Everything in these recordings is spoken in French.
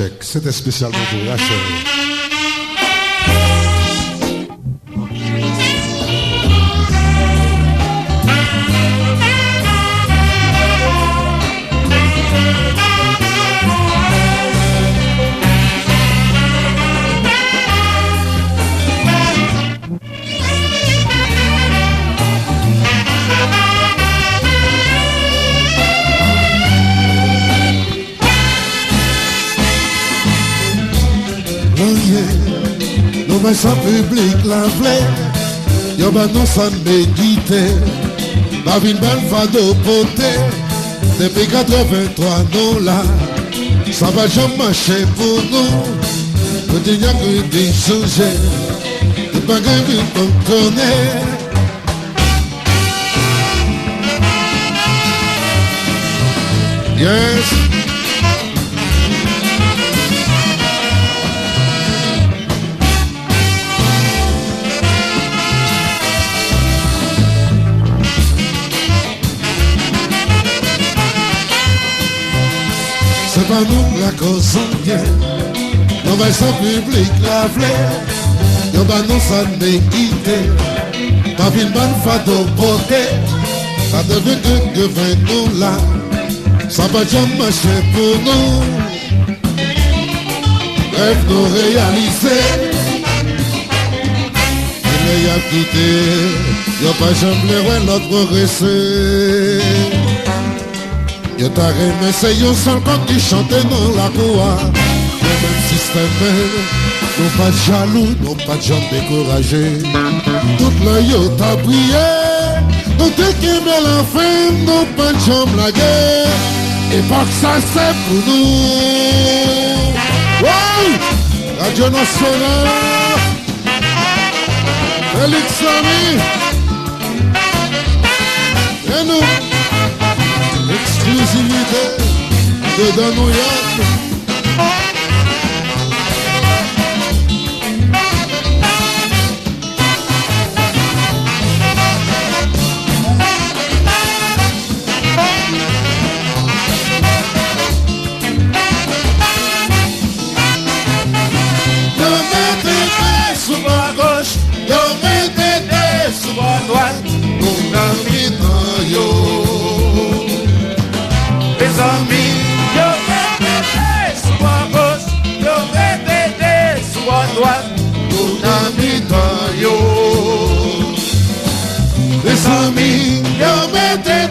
Check. C'était spécialement pour Rachel. Sans public la vle yo ba non san médité ba vin belle fado poté depuis 83 non là ça va jamais marcher pour nous petit n'y a que des changer de pas gagner qu'on connaît yes. C'est pas nous la cause en bien. Nous va sans public la fleur. Nous va nous sans m'équiter. Pas une bonne fado portée. Ça devait que 20 nous là. Ça va jamais marcher pour nous. Rêve nous réaliser. Il y a quitté. Y'a pas jamais l'autre progresser. Yo t'a remis, c'est yo seul quand qui chante dans la cour. Le même système, nous pas jaloux, nous pas jamais découragés. Tout le yo t'a prié, nous t'es qui met la fin, nous pas jamais la guerre. Et pas que ça c'est pour nous. Wow! Radio Nationale, Félix Ami, et nous. Exclusivité de New York. Yo mettez sous ma gauche, yo mettez sous ma droite, mon ami dans yo. Les amis, yo mettez sous ma gauche, yo mettez sous ma droite, mon ami dans yo. Les amis, yo mettez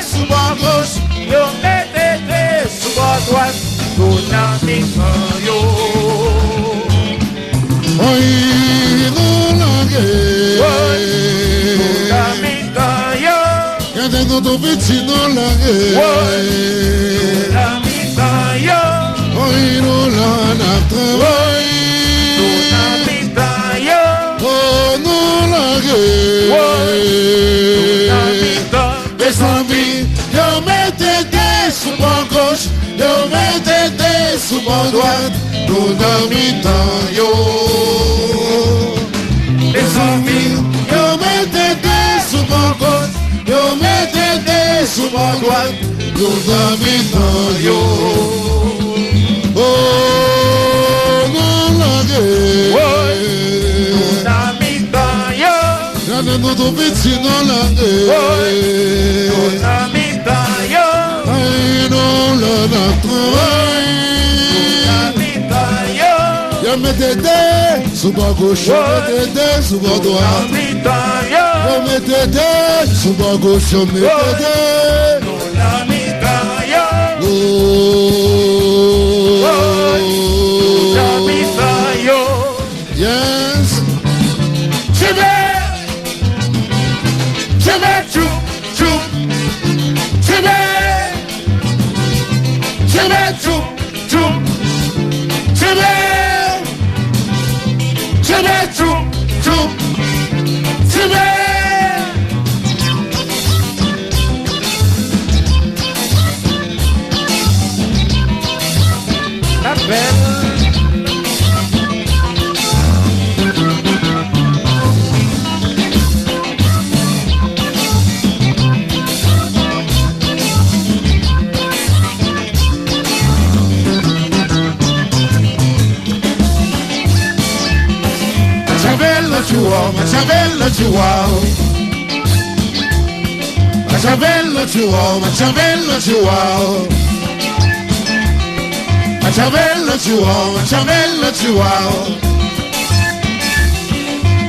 sous ma gauche, yo mettez sous ma droite, mon ami dans yo. Oui, nous langues, mon ami dans yo. Gardez notre petit non langues. Oui, nous l'en a travaillé. Oh, nous l'en mes amis, yo mettez sous ma gauche, yo mettez sous ma droite, nous n'habitons yo. Les amis, yo mettez sous ma gauche, yo mettez sous ma droite, nous n'habitons yo. Oh, non, la notre petit non la non la travail. Y'a mes tétés sous ma gauche, y'a mes tétés sous ma droite. Y'a mes tétés sous ma gauche, y'a mes tétés. Yes. Chihuahua, Machabelo, Chihuahua. Machabelo, Chihuahua, Machabelo, Chihuahua. Machabelo, Chihuahua, Machabelo, Chihuahua.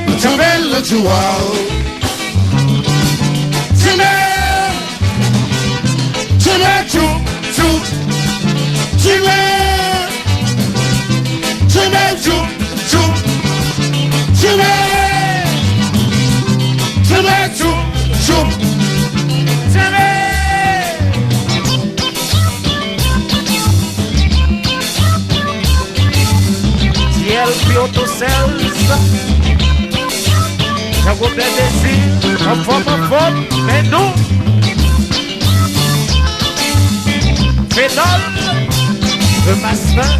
Machabelo, Chihuahua. Chime, chime, chum, chum. Chime, chime, chum, chum. Chime, chime, chum, chum. Chime. Ciel Pioto Cells. Já vou obedecer a forma, mais nous. Fédol, le master.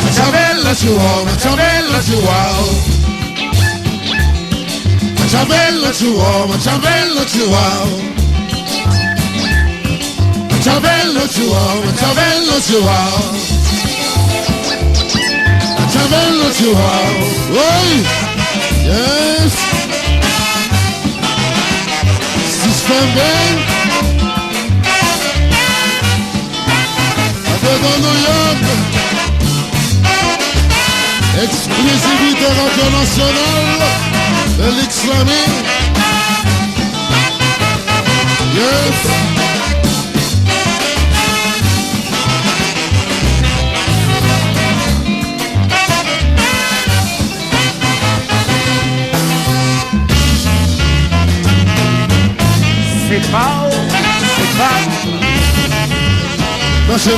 Machabelo, Chihuahua, Machabelo, Chihuahua. Machabelo, Chihuahua, Machabelo, Chihuahua. Machabelo, Chihuahua, Machabelo, Chihuahua. Machabelo, Chihuahua. Oui, yes. System Bang. Dans New York. Exclusivité radio nationale de l'Islami. Yes. C'est pas. Marchez.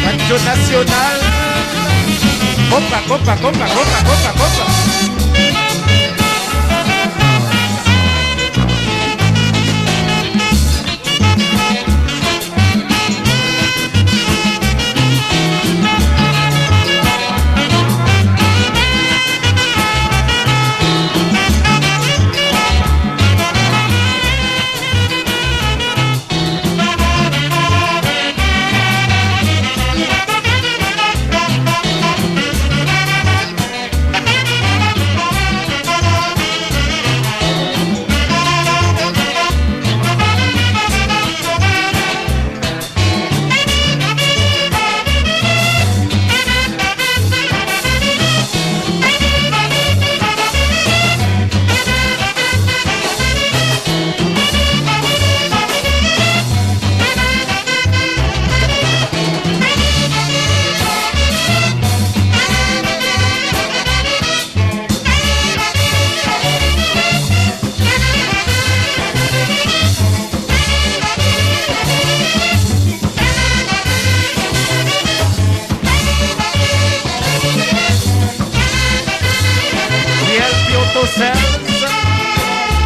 Radio Nacional. Copa.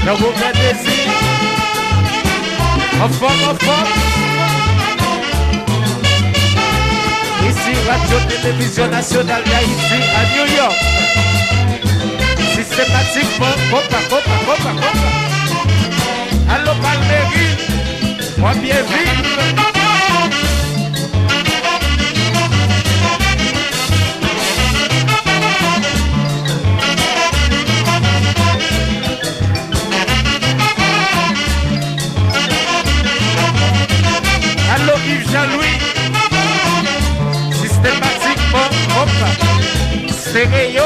Já vou agradecer. Opa. Ici, Radio-Télévision Nationale d'Haïti à New York. Systématiquement, copa. Allô, Palmeri, moi bien vivre. Allô Yves Jean-Louis, systématiquement, hop, stéréo.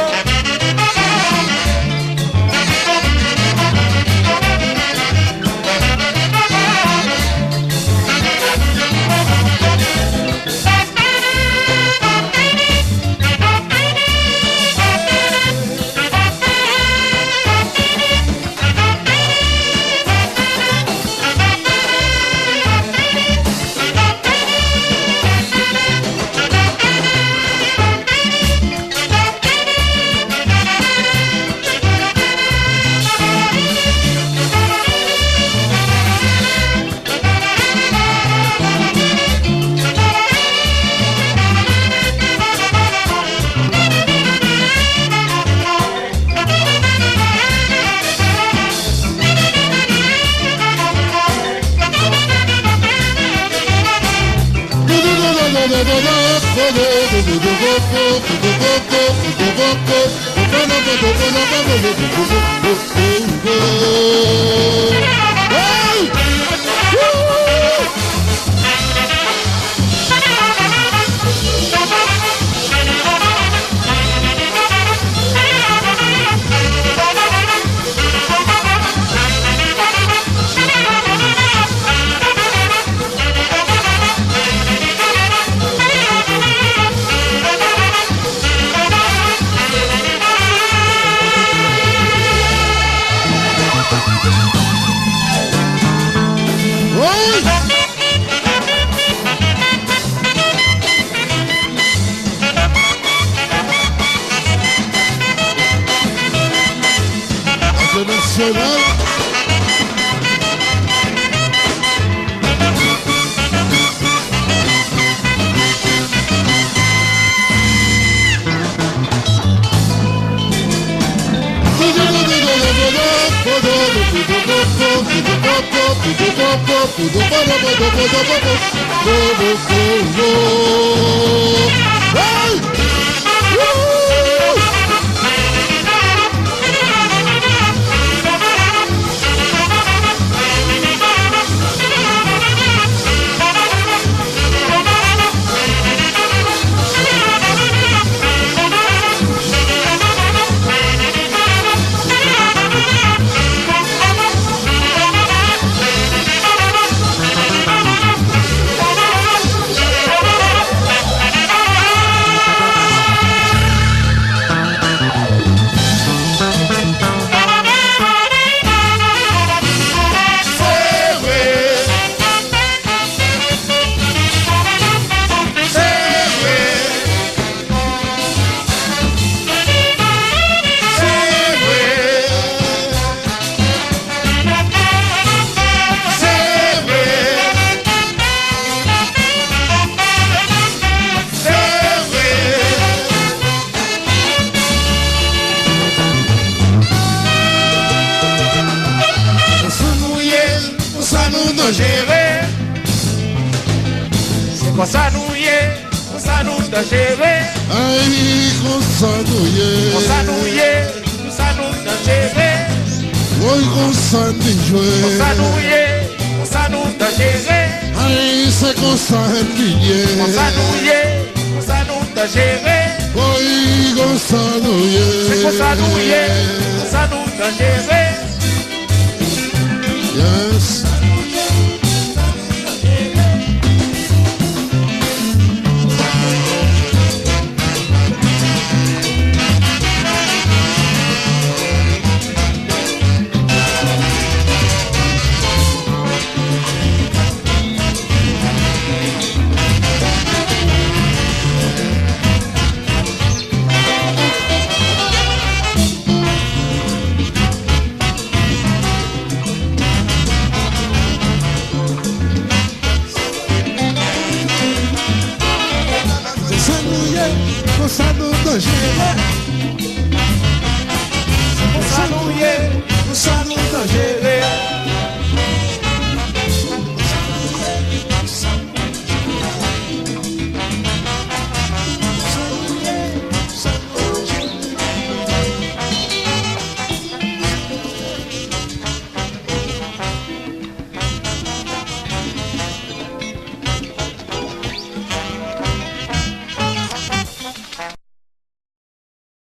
gérer. C'est quoi ça nous y est, ça nous de gérer. Aïe, qu'on s'annouille. Ça nous y est, ça nous de gérer. Oui, qu'on s'annouille. Ça nous y est, ça nous de gérer. Aïe, c'est qu'on s'annouille. Ça nous y est, ça nous de gérer. Oui, qu'on s'annouille. C'est quoi ça nous y est, ça nous de gérer. Yes. Ça nous y est, ça nous de gérer.